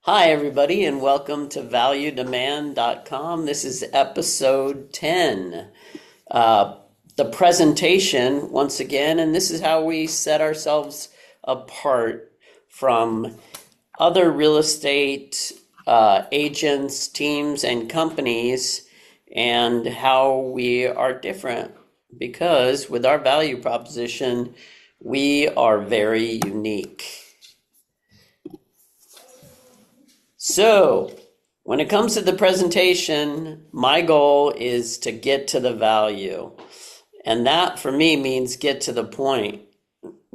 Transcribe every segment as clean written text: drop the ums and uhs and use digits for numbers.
Hi, everybody, and welcome to valuedemand.com. This is episode 10. The presentation, once again, and this is how we set ourselves apart from other real estate agents, teams, and companies, and how we are different. Because with our value proposition, we are very unique. So, when it comes to the presentation, my goal is to get to the value. And that for me means get to the point.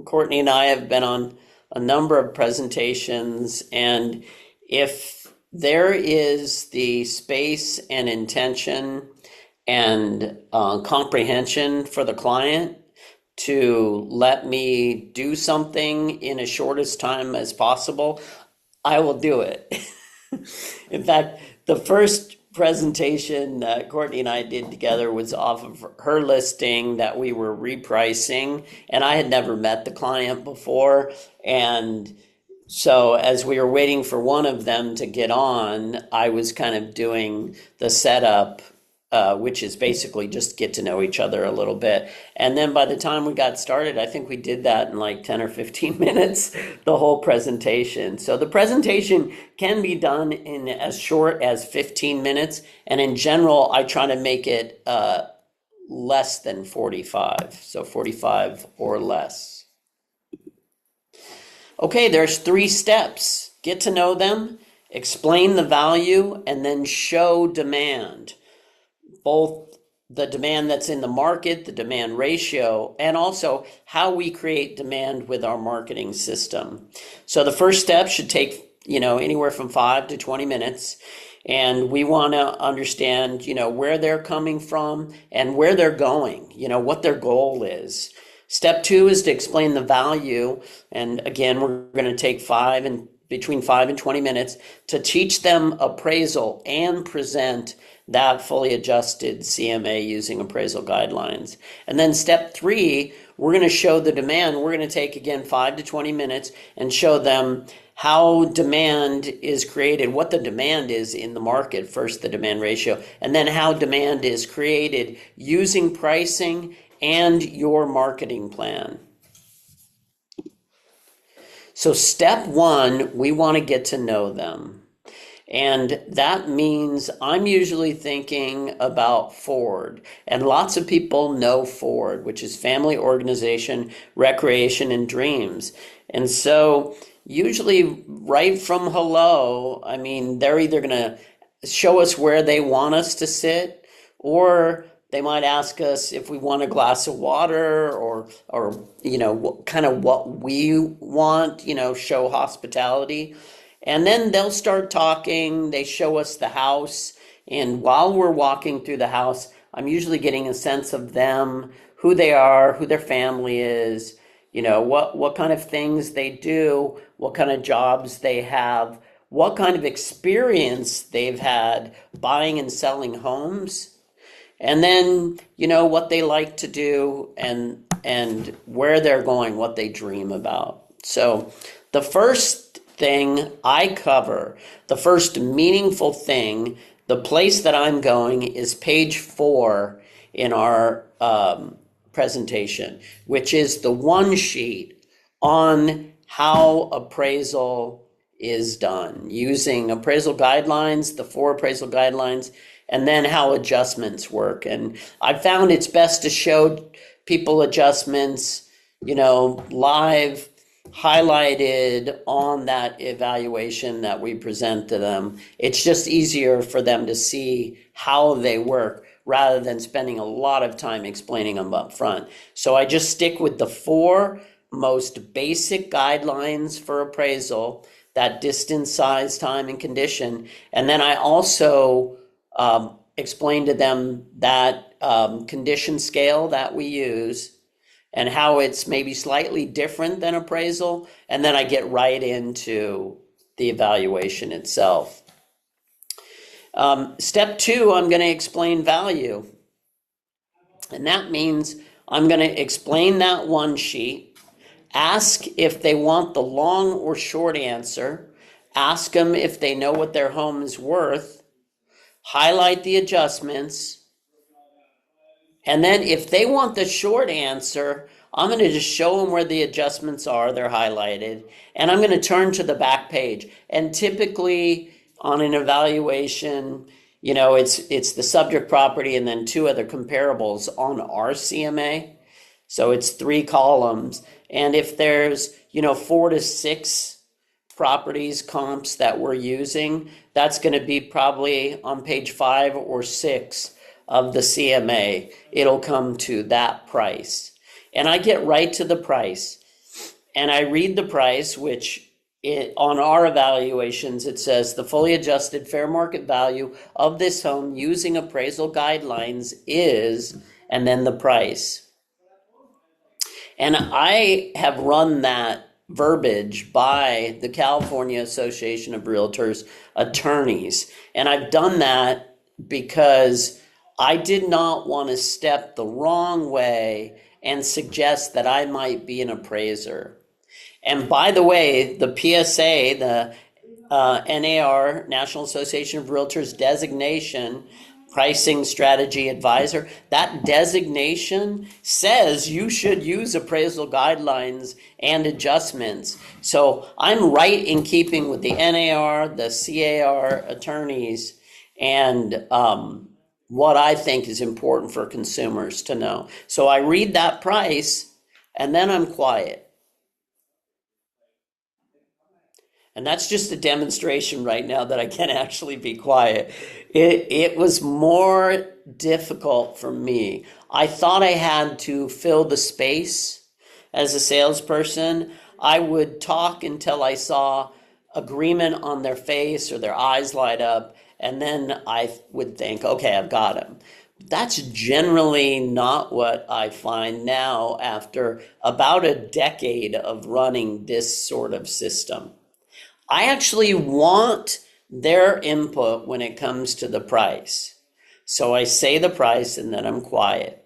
Courtney and I have been on a number of presentations, and if there is the space and intention and comprehension for the client to let me do something in as shortest time as possible, I will do it. In fact, the first presentation that Courtney and I did together was off of her listing that we were repricing, and I had never met the client before. And so as we were waiting for one of them to get on, I was kind of doing the setup, which is basically just get to know each other a little bit. And then by the time we got started, I think we did that in like 10 or 15 minutes, the whole presentation. So the presentation can be done in as short as 15 minutes. And in general, I try to make it less than 45. So 45 or less. Okay, there's 3 steps. Get to know them, explain the value, and then show demand. Both the demand that's in the market, the demand ratio, and also how we create demand with our marketing system. So the first step should take, anywhere from 5 to 20 minutes. And we want to understand, where they're coming from and where they're going, what their goal is. Step 2 is to explain the value. And again, we're going to take between 5 and 20 minutes to teach them appraisal and present that fully adjusted CMA using appraisal guidelines. And then step 3, we're going to show the demand. We're going to take, again, 5 to 20 minutes and show them how demand is created, what the demand is in the market, first the demand ratio, and then how demand is created using pricing and your marketing plan. So step 1, we want to get to know them. And that means I'm usually thinking about Ford. And lots of people know Ford, which is family, organization, recreation, and dreams. And so usually right from hello, they're either going to show us where they want us to sit, or they might ask us if we want a glass of water or kind of what we want, show hospitality. And then they'll start talking, they show us the house, and while we're walking through the house, I'm usually getting a sense of them, who they are, who their family is, what kind of things they do, what kind of jobs they have, what kind of experience they've had buying and selling homes, and then, what they like to do and where they're going, what they dream about. So the first thing I cover, the first meaningful thing, the place that I'm going is page 4 in our presentation, which is the one sheet on how appraisal is done using appraisal guidelines, the 4 appraisal guidelines, and then how adjustments work. And I found it's best to show people adjustments, live, highlighted on that evaluation that we present to them. It's just easier for them to see how they work rather than spending a lot of time explaining them up front. So I just stick with the 4 most basic guidelines for appraisal, that distance, size, time, and condition. And then I also explain to them that condition scale that we use and how it's maybe slightly different than appraisal. And then I get right into the evaluation itself. Step 2, I'm going to explain value. And that means I'm going to explain that one sheet, ask if they want the long or short answer, ask them if they know what their home is worth, highlight the adjustments, and then if they want the short answer, I'm going to just show them where the adjustments are, they're highlighted, and I'm going to turn to the back page. And typically on an evaluation, it's the subject property and then two other comparables on our CMA. So it's 3 columns. And if there's, 4 to 6 properties, comps that we're using, that's going to be probably on page 5 or 6 of the CMA. It'll come to that price. And I get right to the price. And I read the price, which on our evaluations, it says the fully adjusted fair market value of this home using appraisal guidelines is, and then the price. And I have run that verbiage by the California Association of Realtors attorneys. And I've done that because I did not want to step the wrong way and suggest that I might be an appraiser. And by the way, the PSA, the NAR, National Association of Realtors designation, pricing strategy advisor, that designation says you should use appraisal guidelines and adjustments. So I'm right in keeping with the NAR, the CAR attorneys, and what I think is important for consumers to know. So I read that price and then I'm quiet. And that's just a demonstration right now that I can actually be quiet. It was more difficult for me. I thought I had to fill the space as a salesperson. I would talk until I saw agreement on their face or their eyes light up, and then I would think, okay, I've got him. That's generally not what I find now after about a decade of running this sort of system. I actually want their input when it comes to the price. So I say the price and then I'm quiet.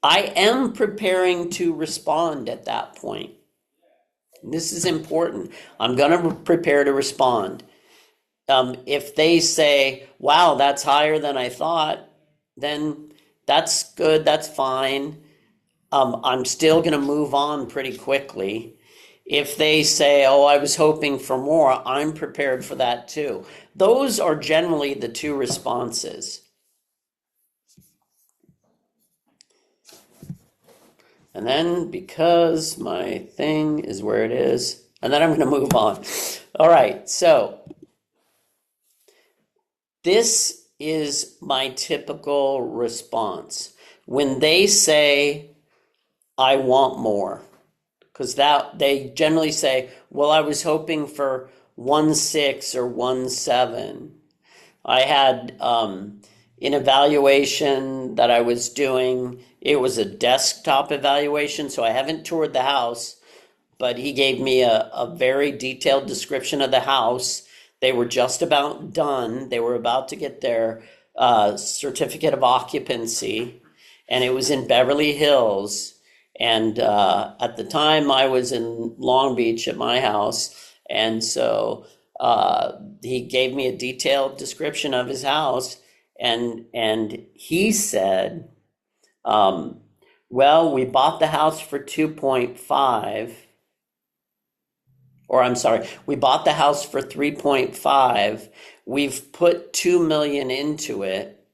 I am preparing to respond at that point. This is important. I'm going to prepare to respond. If they say, wow, that's higher than I thought, then that's good, that's fine. I'm still going to move on pretty quickly. If they say, oh, I was hoping for more, I'm prepared for that too. Those are generally the two responses. And then because my thing is where it is, and then I'm going to move on. All right, so this is my typical response. When they say, I want more, because that they generally say, well, I was hoping for 1.6 or 1.7. I had an evaluation that I was doing. It was a desktop evaluation, so I haven't toured the house, but he gave me a very detailed description of the house. They were just about done. They were about to get their certificate of occupancy, and it was in Beverly Hills. And at the time, I was in Long Beach at my house, and so he gave me a detailed description of his house, and he said, well, we bought the house for 2.5, or I'm sorry, we bought the house for 3.5. We've put 2 million into it,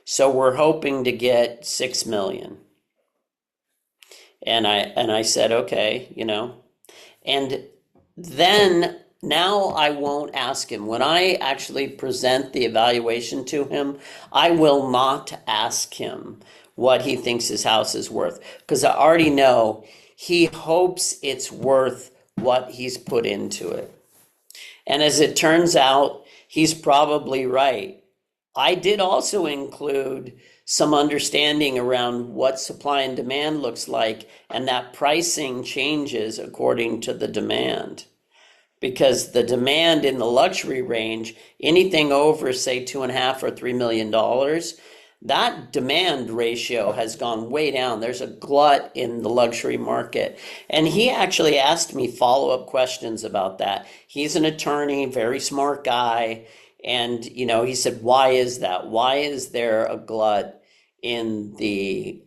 so we're hoping to get 6 million. And I said, okay, and then now I won't ask him. When I actually present the evaluation to him, I will not ask him what he thinks his house is worth, because I already know he hopes it's worth what he's put into it. And as it turns out, he's probably right. I did also include some understanding around what supply and demand looks like, and that pricing changes according to the demand. Because the demand in the luxury range, anything over, say, $2.5 or $3 million, that demand ratio has gone way down. There's a glut in the luxury market. And he actually asked me follow-up questions about that. He's an attorney, very smart guy. And, he said, why is that? Why is there a glut in the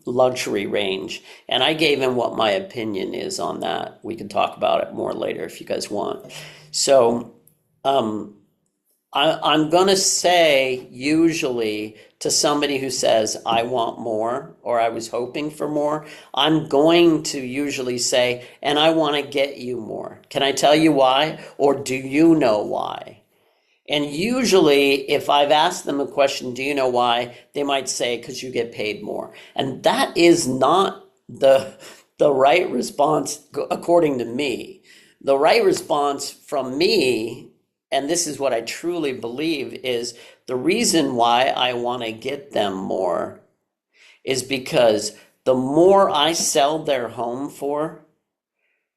luxury range? And I gave him what my opinion is on that. We can talk about it more later if you guys want. So, I'm going to say usually to somebody who says, I want more, or I was hoping for more, I'm going to usually say, and I want to get you more. Can I tell you why? Or do you know why? And usually, if I've asked them a question, do you know why? They might say, because you get paid more. And that is not the right response according to me. The right response from me, and this is what I truly believe, is the reason why I want to get them more is because the more I sell their home for,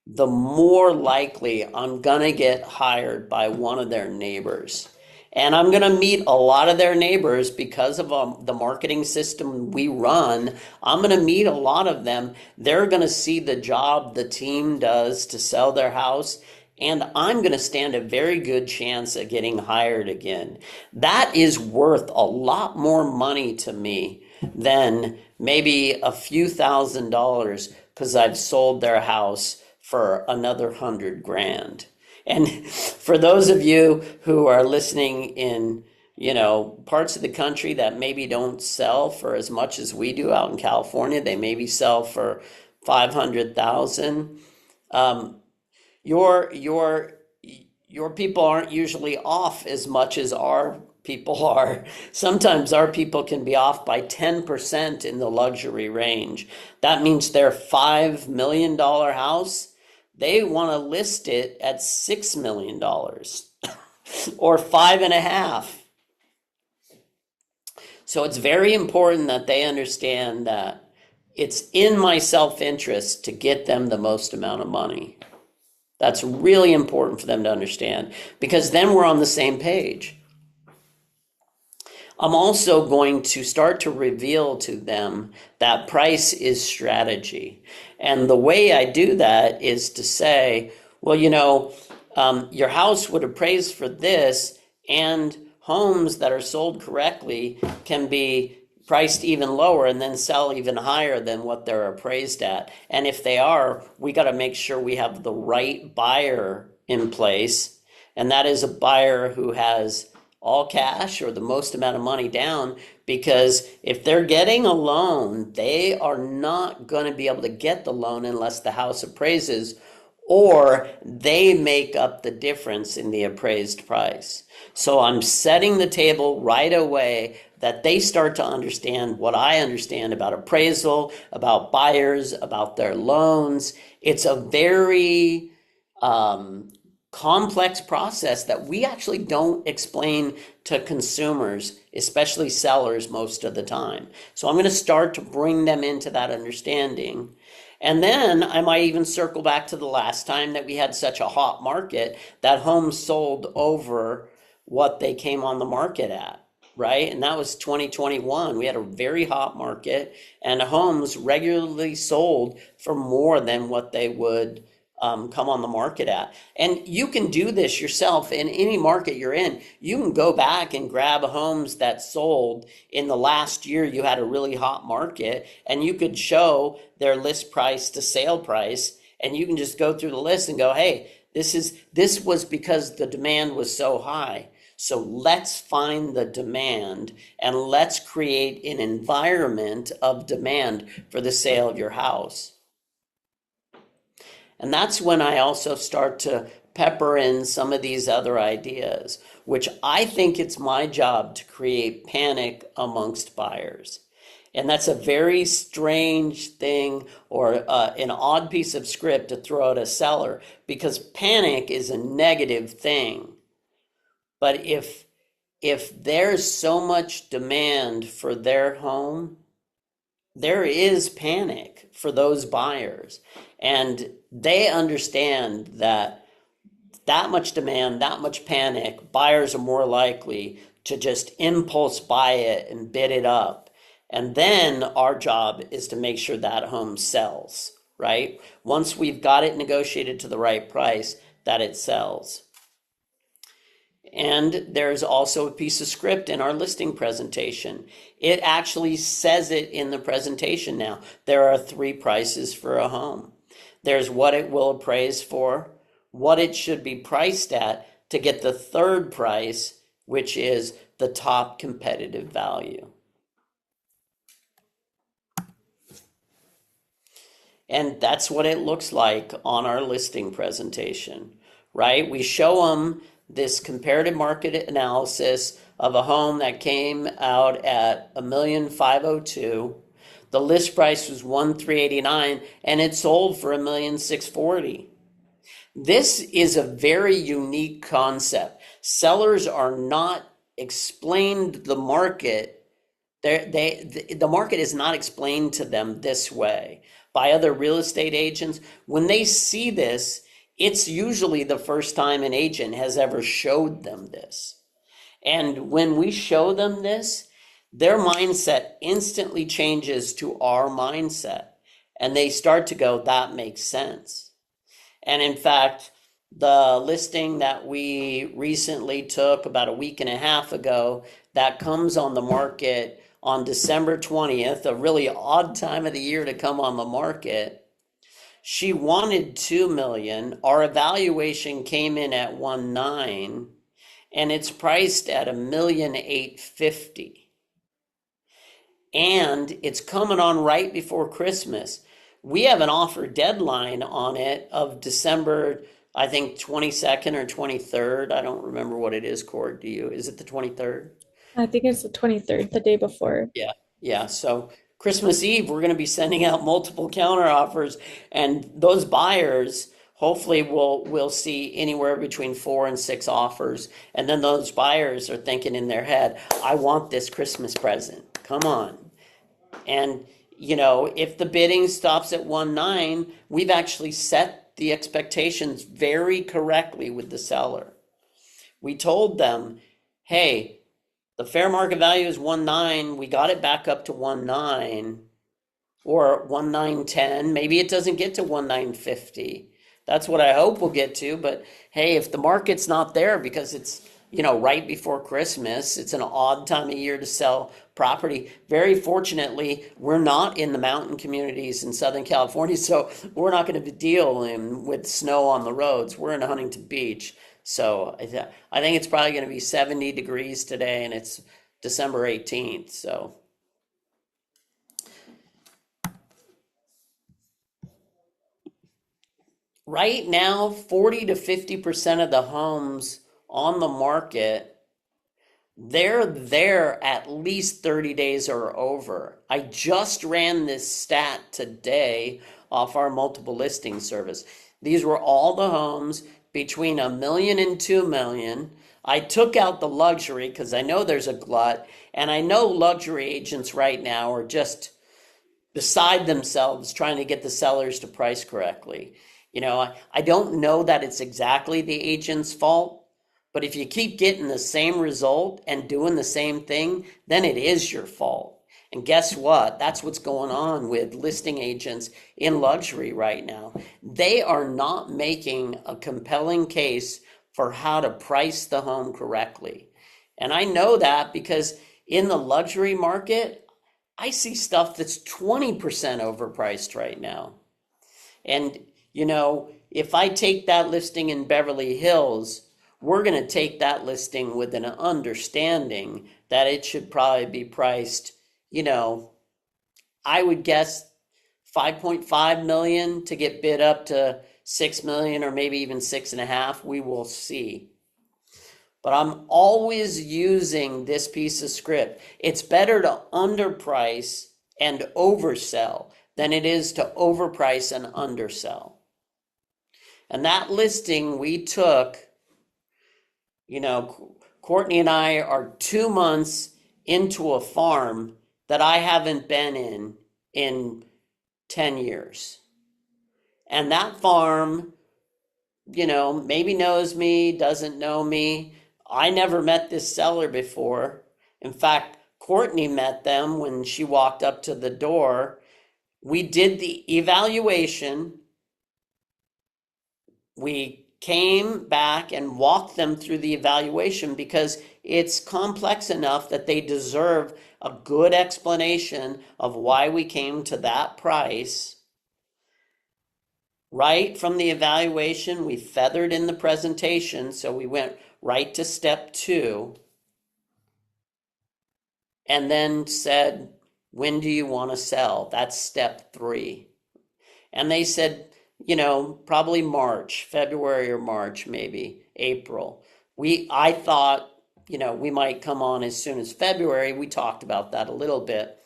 the more likely I'm going to get hired by one of their neighbors. And I'm going to meet a lot of their neighbors because of the marketing system we run. I'm going to meet a lot of them. They're going to see the job the team does to sell their house. And I'm going to stand a very good chance of getting hired again. That is worth a lot more money to me than maybe a few $1,000s because I've sold their house for another $100,000. And for those of you who are listening in, parts of the country that maybe don't sell for as much as we do out in California, they maybe sell for 500,000. Your people aren't usually off as much as our people are. Sometimes our people can be off by 10% in the luxury range. That means their $5 million house, they want to list it at $6 million or 5.5. So it's very important that they understand that it's in my self-interest to get them the most amount of money. That's really important for them to understand because then we're on the same page. I'm also going to start to reveal to them that price is strategy. And the way I do that is to say, well, your house would appraise for this, and homes that are sold correctly can be priced even lower and then sell even higher than what they're appraised at. And if they are, we got to make sure we have the right buyer in place. And that is a buyer who has all cash or the most amount of money down, because if they're getting a loan, they are not going to be able to get the loan unless the house appraises or they make up the difference in the appraised price. So I'm setting the table right away that they start to understand what I understand about appraisal, about buyers, about their loans. It's a very complex process that we actually don't explain to consumers, especially sellers, most of the time. So I'm going to start to bring them into that understanding. And then I might even circle back to the last time that we had such a hot market that homes sold over what they came on the market at, right? And that was 2021. We had a very hot market and homes regularly sold for more than what they would come on the market at. And you can do this yourself in any market you're in. You can go back and grab homes that sold in the last year you had a really hot market, and you could show their list price to sale price, and you can just go through the list and go, hey, this was because the demand was so high. So let's find the demand and let's create an environment of demand for the sale of your house. And that's when I also start to pepper in some of these other ideas, which I think it's my job to create panic amongst buyers. And that's a very strange thing, or an odd piece of script to throw at a seller, because panic is a negative thing. But if there's so much demand for their home, there is panic for those buyers. And they understand that much demand, that much panic, buyers are more likely to just impulse buy it and bid it up. And then our job is to make sure that home sells, right? Once we've got it negotiated to the right price, that it sells. And there's also a piece of script in our listing presentation. It actually says it in the presentation now. There are 3 prices for a home. There's what it will appraise for, what it should be priced at to get the 3rd price, which is the top competitive value. And that's what it looks like on our listing presentation, right? We show them this comparative market analysis of a home that came out at $1,502,000. The list price was $1,389, and it sold for $1,640,000. This is a very unique concept. Sellers are not explained the market. The market is not explained to them this way by other real estate agents. When they see this, it's usually the first time an agent has ever showed them this. And when we show them this, their mindset instantly changes to our mindset. And they start to go, that makes sense. And in fact, the listing that we recently took about a week and a half ago, that comes on the market on December 20th, a really odd time of the year to come on the market. She wanted $2 million. Our evaluation came in at 1.9, and it's priced at $1,850,000. And it's coming on right before Christmas. We have an offer deadline on it of December, I think 22nd or 23rd. I don't remember what it is, Cord. Do you? Is it the 23rd? I think it's the 23rd, the day before. Yeah, yeah. So Christmas Eve, we're going to be sending out multiple counter offers, and those buyers hopefully will see anywhere between 4 and 6 offers, and then those buyers are thinking in their head, "I want this Christmas present. Come on!" And if the bidding stops at 1.9, we've actually set the expectations very correctly with the seller. We told them, "Hey, the fair market value is 1.9. We got it back up to 1.9 or 1.910. Maybe it doesn't get to 1.950. That's what I hope we'll get to. But hey, if the market's not there because it's right before Christmas, it's an odd time of year to sell property. Very fortunately, we're not in the mountain communities in Southern California, so we're not going to be dealing with snow on the roads. We're in Huntington Beach. So I think it's probably going to be 70 degrees today, and it's December 18th. So right now, 40 to 50% of the homes on the market, they're there at least 30 days or over. I just ran this stat today off our multiple listing service. These were all the homes between $1 million and $2 million. I took out the luxury because I know there's a glut, and I know luxury agents right now are just beside themselves trying to get the sellers to price correctly. I don't know that it's exactly the agent's fault, but if you keep getting the same result and doing the same thing, then it is your fault. And guess what? That's what's going on with listing agents in luxury right now. They are not making a compelling case for how to price the home correctly. And I know that because in the luxury market, I see stuff that's 20% overpriced right now. And, if I take that listing in Beverly Hills, we're going to take that listing with an understanding that it should probably be priced, I would guess 5.5 million to get bid up to 6 million or maybe even 6.5. We will see. But I'm always using this piece of script. It's better to underprice and oversell than it is to overprice and undersell. And that listing we took, Courtney and I are 2 months into a farm that I haven't been in 10 years. And that farm, maybe knows me, doesn't know me. I never met this seller before. In fact, Courtney met them when she walked up to the door. We did the evaluation. We came back and walked them through the evaluation because it's complex enough that they deserve a good explanation of why we came to that price. Right from the evaluation, we feathered in the presentation, so we went right to step 2 and then said, when do you want to sell? That's step 3. And they said, probably March, February or March, maybe April. I thought, we might come on as soon as February. We talked about that a little bit.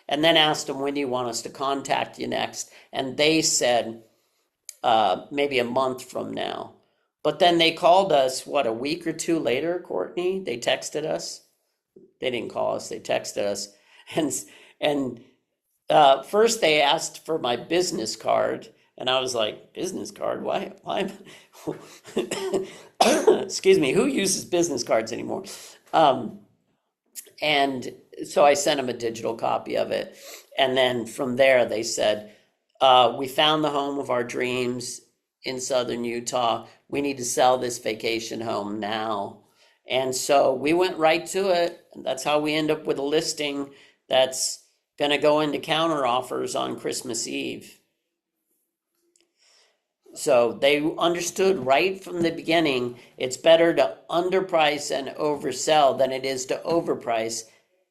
And then asked them, when do you want us to contact you next? And they said, maybe a month from now. But then they called us, what, a week or two later, Courtney? They texted us. They didn't call us, they texted us. And first they asked for my business card. And I was like, business card? Why? Excuse me, who uses business cards anymore? And so I sent them a digital copy of it. And then from there, they said, we found the home of our dreams in southern Utah. We need to sell this vacation home now. And so we went right to it. That's how we end up with a listing that's going to go into counter offers on Christmas Eve. So they understood right from the beginning it's better to underprice and oversell than it is to overprice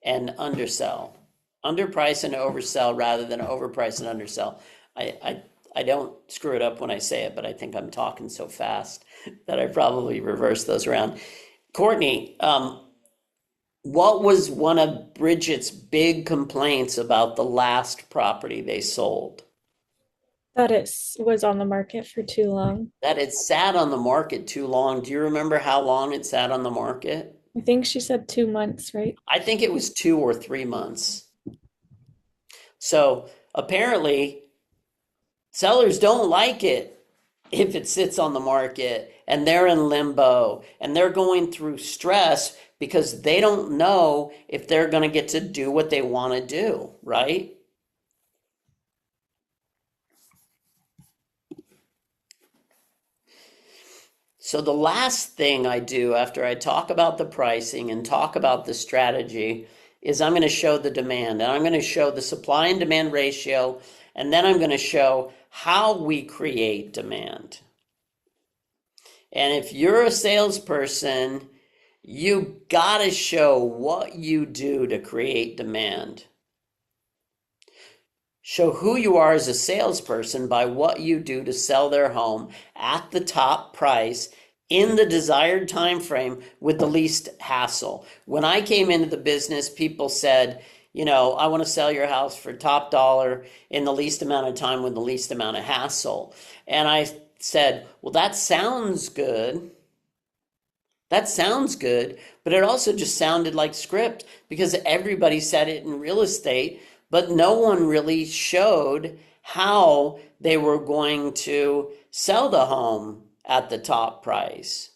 and undersell. Underprice and oversell rather than overprice and undersell. I don't screw it up when I say it, but I think I'm talking so fast that I probably reverse those around. Courtney, what was one of Bridget's big complaints about the last property they sold? That it was on the market for too long. That it sat on the market too long. Do you remember how long it sat on the market? I think she said 2 months, right? I think it was 2 or 3 months. So apparently, sellers don't like it if it sits on the market and they're in limbo and they're going through stress because they don't know if they're going to get to do what they want to do, right? So the last thing I do after I talk about the pricing and talk about the strategy is I'm going to show the demand, and I'm going to show the supply and demand ratio, and then I'm going to show how we create demand. And if you're a salesperson, you got to show what you do to create demand. Show who you are as a salesperson by what you do to sell their home at the top price in the desired time frame with the least hassle. When I came into the business, people said, I want to sell your house for top dollar in the least amount of time with the least amount of hassle. And I said, well, that sounds good. That sounds good, but it also just sounded like script because everybody said it in real estate, but no one really showed how they were going to sell the home at the top price.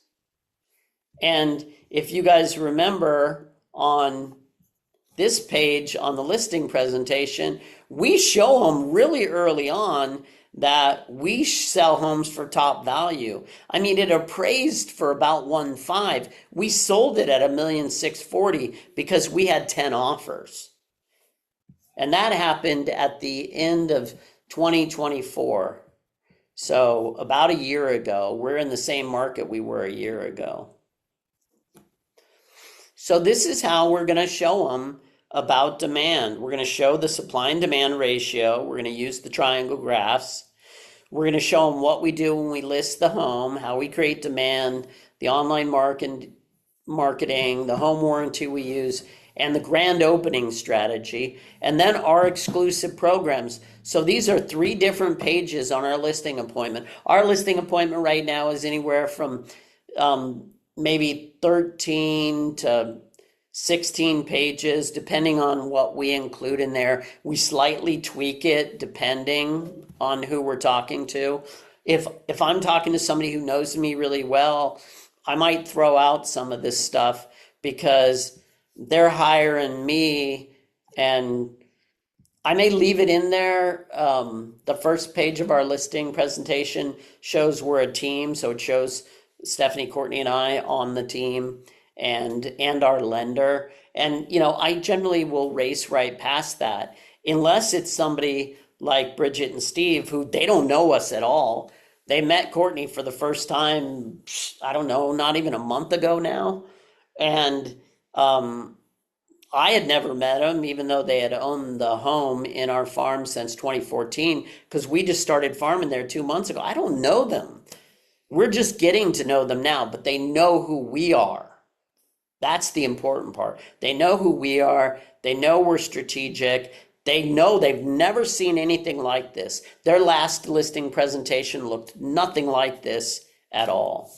And if you guys remember on this page on the listing presentation, we show them really early on that we sell homes for top value. I mean, it appraised for about 1.5. We sold it at $1,640,000 because we had 10 offers. And that happened at the end of 2024. So about a year ago, we're in the same market we were a year ago. So this is how we're going to show them about demand. We're going to show the supply and demand ratio. We're going to use the triangle graphs. We're going to show them what we do when we list the home, how we create demand, the online marketing, the home warranty we use, and the grand opening strategy, and then our exclusive programs. So these are 3 different pages on our listing appointment. Our listing appointment right now is anywhere from maybe 13 to 16 pages, depending on what we include in there. We slightly tweak it depending on who we're talking to. If I'm talking to somebody who knows me really well, I might throw out some of this stuff because they're hiring me, and I may leave it in there. The first page of our listing presentation shows we're a team, so it shows Stephanie, Courtney, and I on the team, and our lender. And I generally will race right past that, unless it's somebody like Bridget and Steve who they don't know us at all. They met Courtney for the first time, I don't know, not even a month ago now, and um, I had never met them, even though they had owned the home in our farm since 2014, because we just started farming there 2 months ago. I don't know them. We're just getting to know them now, but they know who we are. That's the important part. They know who we are. They know we're strategic. They know they've never seen anything like this. Their last listing presentation looked nothing like this at all.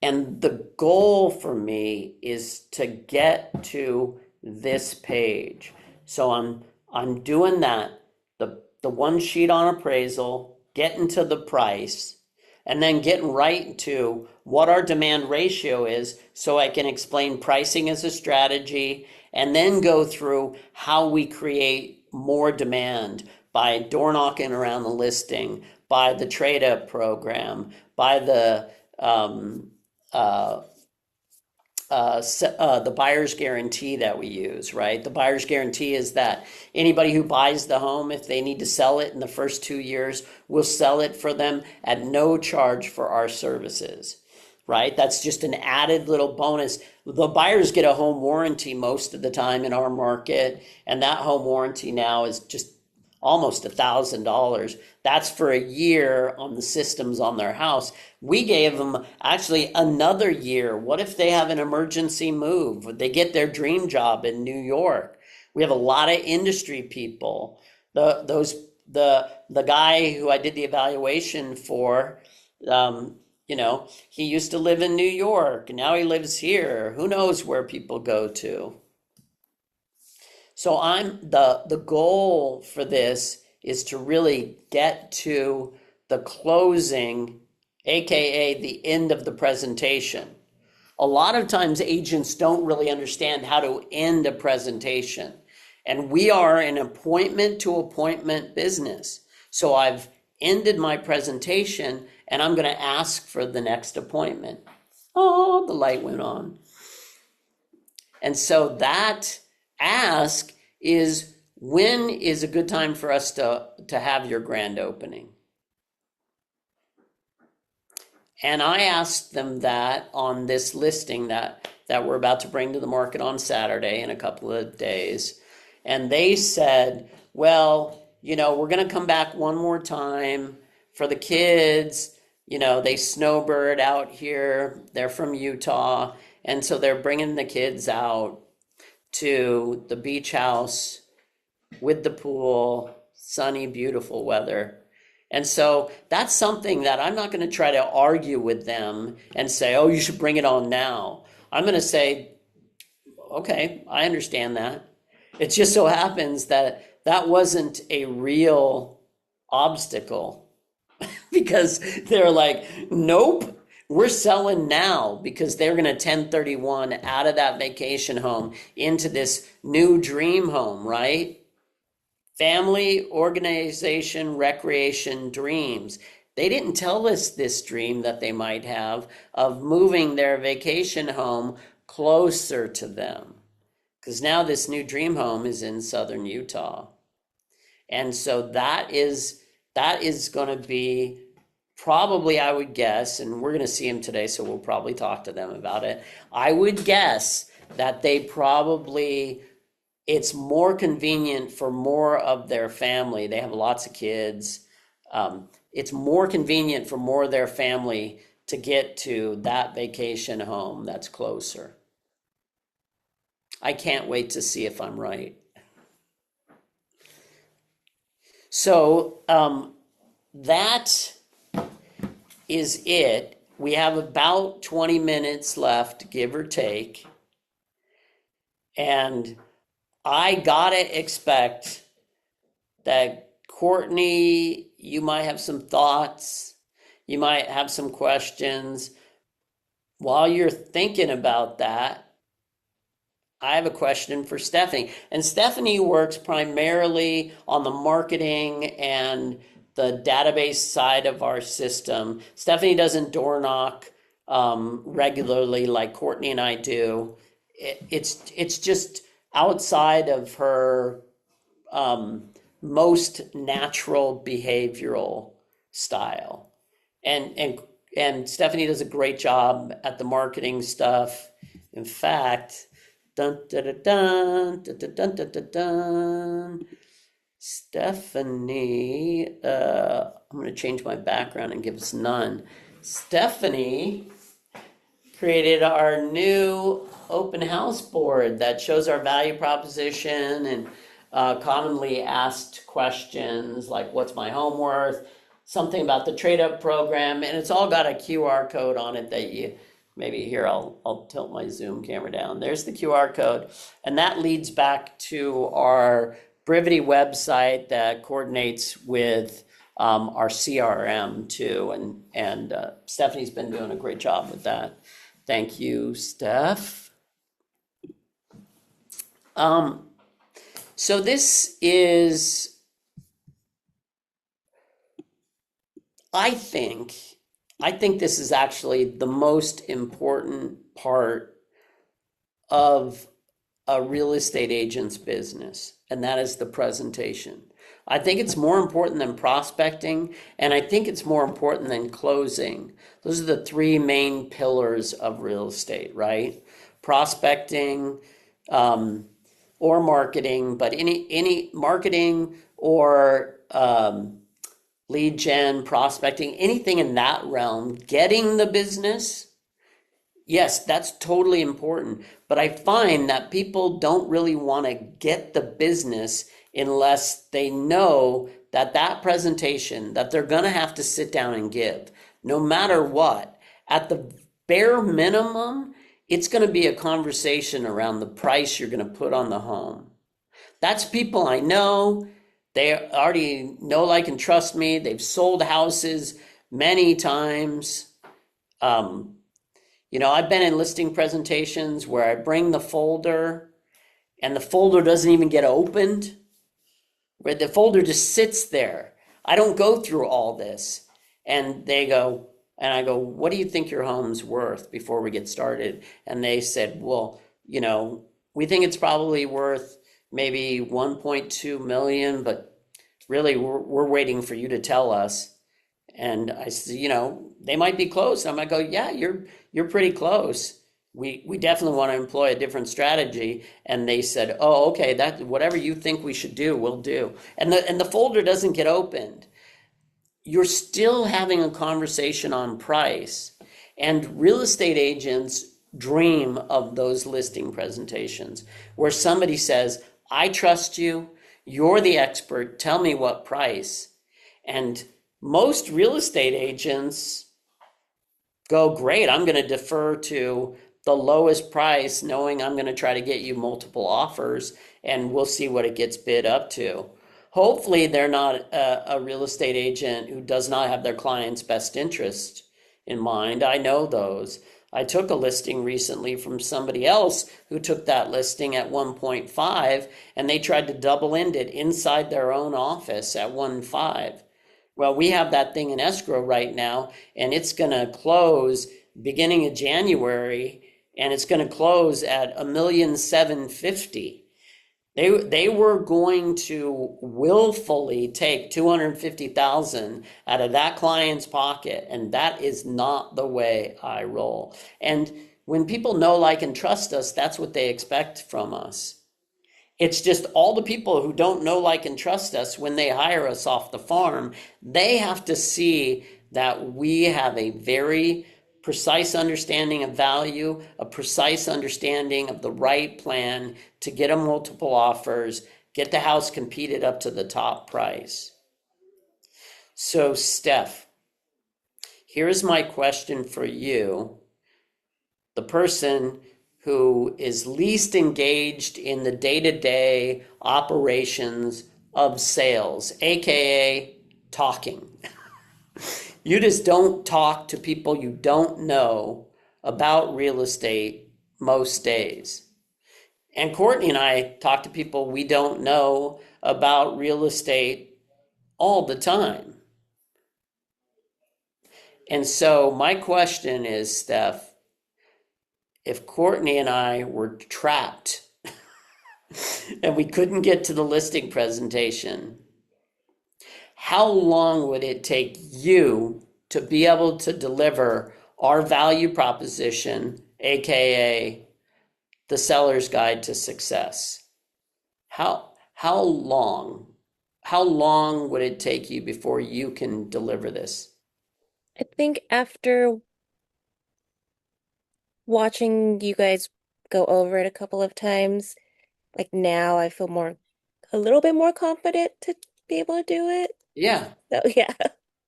And the goal for me is to get to this page. So I'm doing that, the one sheet on appraisal, getting to the price, and then getting right to what our demand ratio is so I can explain pricing as a strategy, and then go through how we create more demand by door knocking around the listing, by the trade up program, by um, uh, the buyer's guarantee that we use, right? The buyer's guarantee is that anybody who buys the home, if they need to sell it in the first 2 years, we'll sell it for them at no charge for our services, right? That's just an added little bonus. The buyers get a home warranty most of the time in our market, and that home warranty now is just almost $1,000. That's for a year on the systems on their house. We gave them actually another year. What if they have an emergency move? They get their dream job in New York. We have a lot of industry people. The guy who I did the evaluation for, he used to live in New York. Now he lives here. Who knows where people go to? So the goal for this is to really get to the closing, aka the end of the presentation. A lot of times agents don't really understand how to end a presentation. And we are an appointment to appointment business. So I've ended my presentation and I'm going to ask for the next appointment. Oh, the light went on. And so that ask is, when is a good time for us to have your grand opening? And I asked them that on this listing that we're about to bring to the market on Saturday in a couple of days. And they said, well, we're going to come back one more time for the kids. They snowbird out here. They're from Utah. And so they're bringing the kids out to the beach house with the pool, sunny, beautiful weather. And so that's something that I'm not going to try to argue with them and say, oh, you should bring it on now. I'm going to say, okay, I understand that. It just so happens that that wasn't a real obstacle because they're like, nope, we're selling now, because they're going to 1031 out of that vacation home into this new dream home, right? Family, organization, recreation, dreams. They didn't tell us this dream that they might have of moving their vacation home closer to them, because now this new dream home is in southern Utah. And so that is going to be probably, I would guess, and we're going to see them today, so we'll probably talk to them about it. I would guess that they probably, it's more convenient for more of their family. They have lots of kids. It's more convenient for more of their family to get to that vacation home that's closer. I can't wait to see if I'm right. So that is it. We have about 20 minutes left, give or take. And I gotta expect that Courtney, you might have some thoughts. You might have some questions. While you're thinking about that, I have a question for Stephanie. And Stephanie works primarily on the marketing and the database side of our system. Stephanie doesn't door knock regularly like Courtney and I do. It's just outside of her most natural behavioral style. And and and Stephanie does a great job at the marketing stuff. In fact, dun dun dun dun dun dun dun dun dun. Stephanie, I'm going to change my background and give us none. Stephanie created our new open house board that shows our value proposition and commonly asked questions like what's my home worth, something about the trade up program, and it's all got a QR code on it that you maybe here I'll tilt my Zoom camera down. There's the QR code, and that leads back to our Brivity website that coordinates with our CRM too, and Stephanie's been doing a great job with that. Thank you, Steph. So this is, I think, this is actually the most important part of a real estate agent's business, and that is the presentation. I think it's more important than prospecting, and I think it's more important than closing. Those are the three main pillars of real estate, right? Prospecting, or marketing, but any marketing or lead gen, prospecting, anything in that realm, getting the business. Yes, that's totally important. But I find that people don't really want to get the business unless they know that that presentation that they're going to have to sit down and give, no matter what, at the bare minimum, it's going to be a conversation around the price you're going to put on the home. That's people I know. They already know, like, and trust me. They've sold houses many times. I've been in listing presentations where I bring the folder and the folder doesn't even get opened, where the folder just sits there. I don't go through all this. And they go, and I go, what do you think your home's worth before we get started? And they said, well, we think it's probably worth maybe 1.2 million, but really we're waiting for you to tell us. And I said, they might be close. And I might go, yeah, you're pretty close. We definitely want to employ a different strategy. And they said, oh, okay, that whatever you think we should do, we'll do. And the folder doesn't get opened. You're still having a conversation on price. And real estate agents dream of those listing presentations where somebody says, I trust you, you're the expert, tell me what price. And most real estate agents go, great, I'm going to defer to the lowest price, knowing I'm going to try to get you multiple offers, and we'll see what it gets bid up to. Hopefully, they're not a real estate agent who does not have their client's best interest in mind. I know those. I took a listing recently from somebody else who took that listing at 1.5, and they tried to double end it inside their own office at 1.5. Well, we have that thing in escrow right now, and it's going to close beginning of January, and it's going to close at $1,750,000. They were going to willfully take $250,000 out of that client's pocket, and that is not the way I roll. And when people know, like, and trust us, that's what they expect from us. It's just all the people who don't know, like, and trust us, when they hire us off the farm, they have to see that we have a very precise understanding of value, a precise understanding of the right plan to get them multiple offers, get the house competed up to the top price. So, Steph, here's my question for you, the person who is least engaged in the day-to-day operations of sales, aka talking. You just don't talk to people you don't know about real estate most days. And Courtney and I talk to people we don't know about real estate all the time. And so my question is, Steph, if Courtney and I were trapped and we couldn't get to the listing presentation, how long would it take you to be able to deliver our value proposition, aka the seller's guide to success? How long? How long would it take you before you can deliver this? I think after watching you guys go over it a couple of times, like now I feel a little bit more confident to be able to do it. Yeah. So yeah.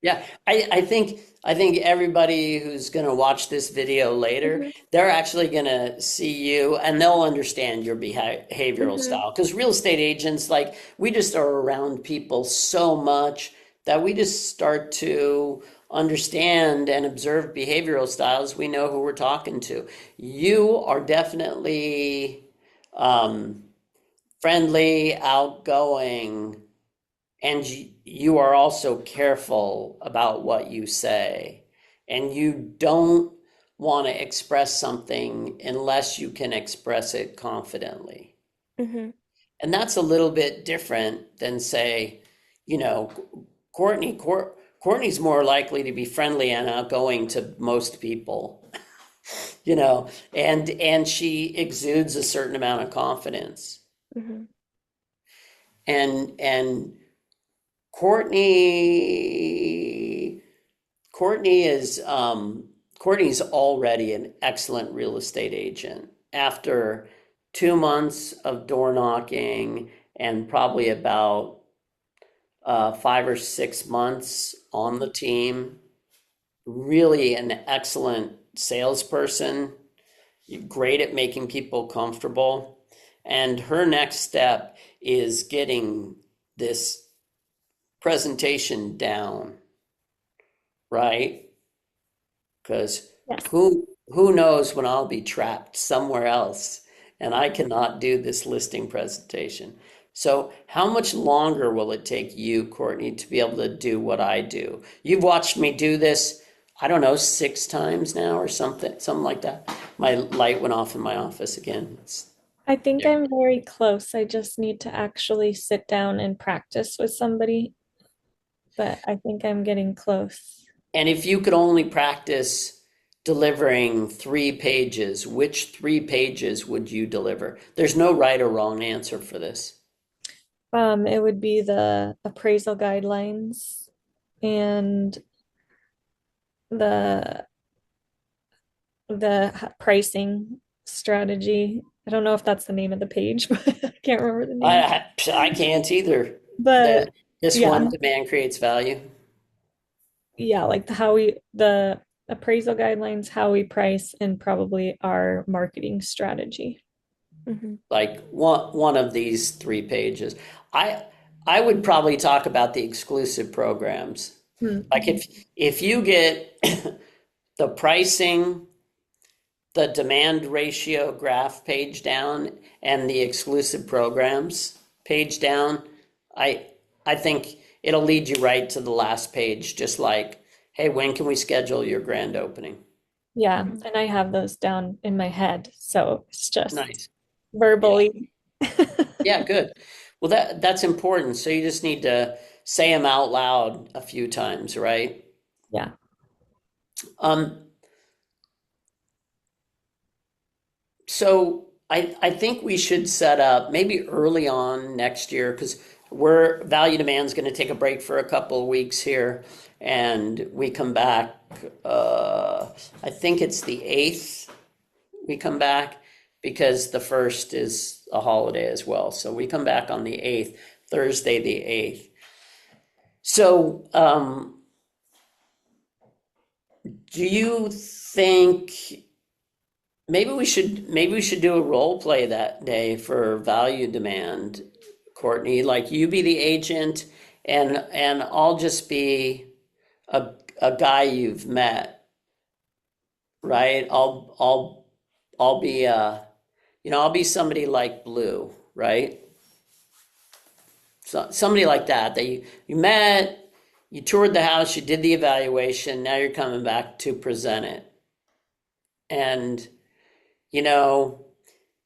Yeah, I think everybody who's going to watch this video later, Hmm. they're actually going to see you and they'll understand your behavioral Hmm. style. Because real estate agents, like we just are around people so much that we just start to understand and observe behavioral styles. We know who we're talking to. You are definitely um, friendly, outgoing, and you are also careful about what you say. And you don't want to express something unless you can express it confidently. Hmm. And that's a little bit different than, say, you know, Courtney. Courtney's more likely to be friendly and outgoing to most people, and she exudes a certain amount of confidence. Hmm. And Courtney Courtney is Courtney's already an excellent real estate agent. After 2 months of door knocking and probably about 5 or 6 months on the team, really an excellent salesperson, great at making people comfortable. And her next step is getting this presentation down, right? Because Yes. who knows when I'll be trapped somewhere else and I cannot do this listing presentation. So how much longer will it take you, Courtney, to be able to do what I do? You've watched me do this, I don't know, 6 times now or something like that. My light went off in my office again. I think I'm very close. I just need to actually sit down and practice with somebody, but I think I'm getting close. And if you could only practice delivering 3 pages, which 3 pages would you deliver? There's no right or wrong answer for this. It would be the appraisal guidelines and the pricing strategy. I don't know if that's the name of the page, but I can't remember the name. I can't either. But This yeah, one, demand creates value. yeah, like the appraisal guidelines, how we price, and probably our marketing strategy. Hmm. Like one of these 3 pages. I I would probably talk about the exclusive programs. Like Mm-hmm. if you get the pricing, the demand ratio graph page down, and the exclusive programs page down, I I think it'll lead you right to the last page, just like, hey, when can we schedule your grand opening? Yeah, and I have those down in my head, so it's just Nice. Yeah. verbally. Yeah, good. Well, that's important. So you just need to say them out loud a few times, right? Yeah. Um, so I think we should set up maybe early on next year because we're Value Demand's going to take a break for a couple of weeks here, and we come back. I think it's the 8th we come back because the 1st is a holiday as well. So we come back on the 8th, Thursday the 8th. So, do you think maybe we should do a role play that day for Value Demand, Courtney? Like you be the agent, and I'll just be a a guy you've met, right? I'll be I'll be somebody like Blue, right? So somebody like that you met, you toured the house, you did the evaluation, now you're coming back to present it. And you know,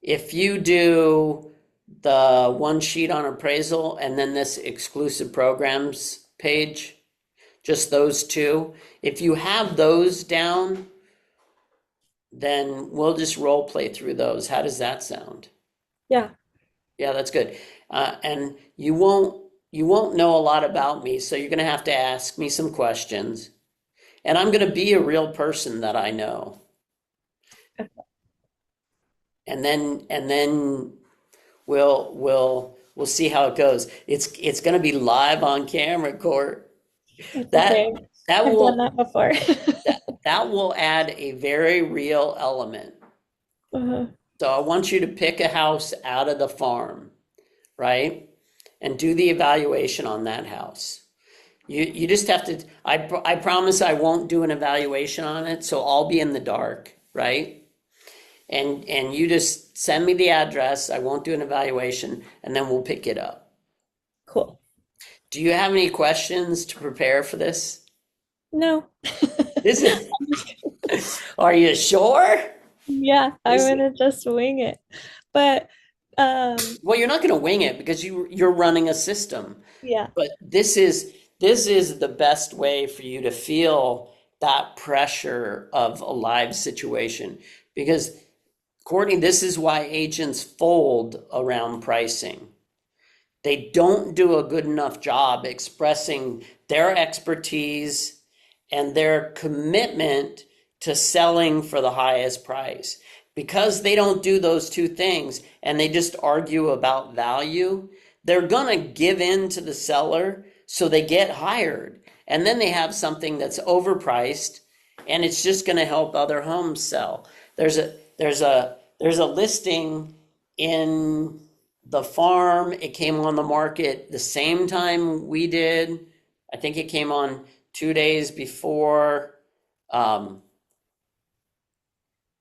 if you do the one sheet on appraisal and then this exclusive programs page, just those two, if you have those down, then we'll just role play through those. How does that sound? Yeah. Yeah, that's good. And you won't know a lot about me, so you're going to have to ask me some questions. And I'm going to be a real person that I know. And then we'll see how it goes. It's going to be live on camera, Court. It's That okay. that I've done will that before. that will add a very real element. Uh-huh. So I want you to pick a house out of the farm, right? And do the evaluation on that house. You just have to, I promise I won't do an evaluation on it, so I'll be in the dark, right? And you just send me the address, I won't do an evaluation, and then we'll pick it up. Cool. Do you have any questions to prepare for this? No. This is, are you sure? Yeah, I'm This, gonna just wing it. But well, you're not going to wing it because you're running a system. yeah. But this is the best way for you to feel that pressure of a live situation. Because, Courtney, this is why agents fold around pricing. They don't do a good enough job expressing their expertise and their commitment to selling for the highest price. Because they don't do those two things and they just argue about value, they're going to give in to the seller so they get hired. And then they have something that's overpriced and it's just going to help other homes sell. There's a listing in the farm. It came on the market the same time we did. I think it came on 2 days before.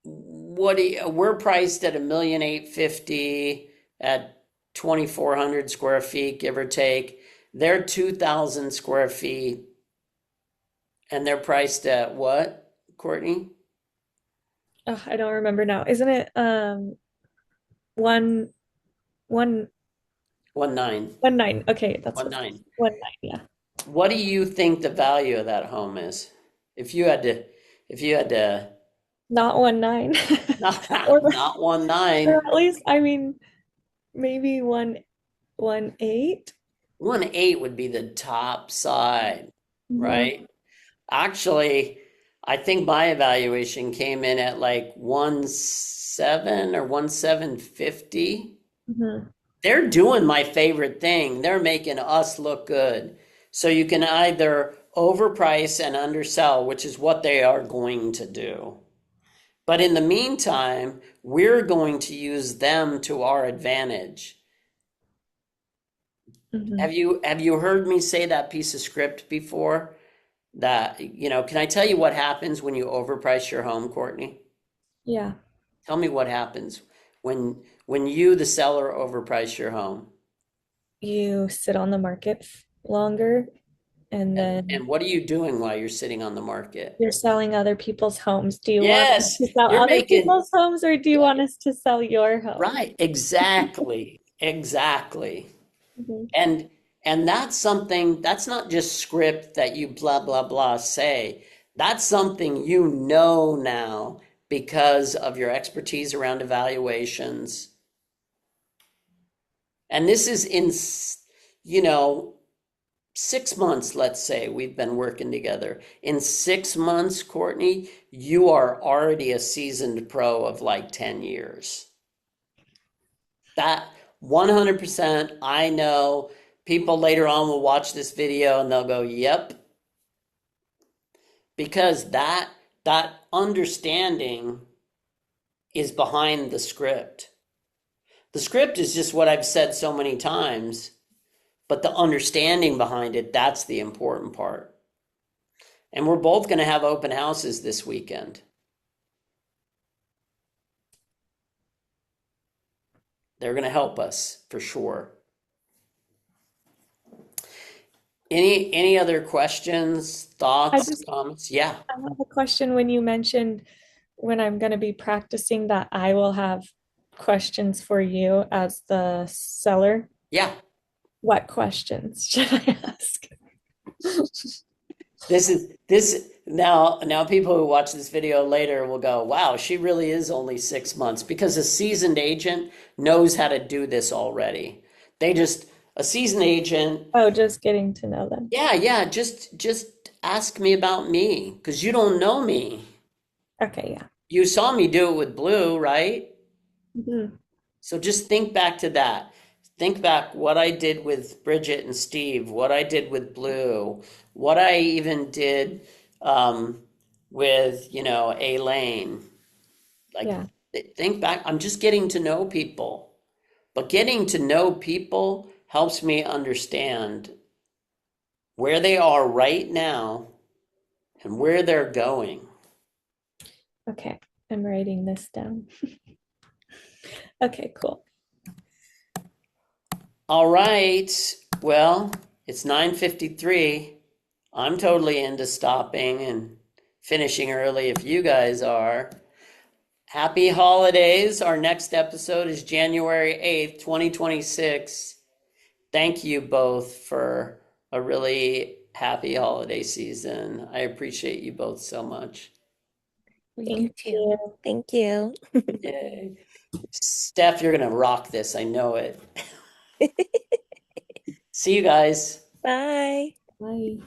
We're priced at 1,850,000 at 2,400 square feet, give or take. They're 2,000 square feet, and they're priced at what, Courtney? Oh, I don't remember now. Isn't it one one 1.9. 1.9? Okay, that's One what nine. 1.9, yeah. What do you think the value of that home is? If you had to, Not 1.9. not Or not 1.9. or at least I mean maybe 1.18. 1.8 would be the top side, Mm-hmm. right? Actually, I think my evaluation came in at like 1.7 or 1.750. Mm-hmm. They're doing my favorite thing. They're making us look good. So you can either overprice and undersell, which is what they are going to do. But in the meantime, we're going to use them to our advantage. Mm-hmm. Have you heard me say that piece of script before? That, can I tell you what happens when you overprice your home, Courtney? Yeah. Tell me what happens when you, the seller, overprice your home. You sit on the market longer and And then what are you doing while you're sitting on the market? you're selling other people's homes. Do you want us Yes, to sell you're other making, people's homes or do you yeah, want us to sell your home? right, exactly, exactly. Mm-hmm. And and that's not just script that you blah blah blah say. That's something you know now because of your expertise around evaluations. And this is you know, 6 months, let's say, we've been working together. In 6 months, Courtney, you are already a seasoned pro of like 10 years. That 100%, I know people later on will watch this video and they'll go, yep, because that understanding is behind the script. The script is just what I've said so many times, but the understanding behind it, that's the important part. And we're both going to have open houses this weekend. They're going to help us for sure. Any other questions, I thoughts, just comments? Yeah. I have a question when you mentioned when I'm going to be practicing that I will have questions for you as the seller. Yeah. What questions should I ask? This now people who watch this video later will go, wow, she really is only 6 months, because a seasoned agent knows how to do this already. They just a seasoned agent, Oh, just getting to know them. yeah, just ask me about me because you don't know me. Okay, yeah. You saw me do it with Blue, right? Mhm. So just think back to that. Think back what I did with Bridget and Steve, what I did with Blue, what I even did with, Elaine. Like, Yeah. think back. I'm just getting to know people. But getting to know people helps me understand where they are right now and where they're going. Okay. I'm writing this down. Okay, cool. All right. Well, it's 9:53. I'm totally into stopping and finishing early if you guys are. Happy holidays. Our next episode is January 8th, 2026. Thank you both for a really happy holiday season. I appreciate you both so much. We do Thank too. you. Thank you. Yay. Steph, you're going to rock this. I know it. See you guys. Bye. Bye.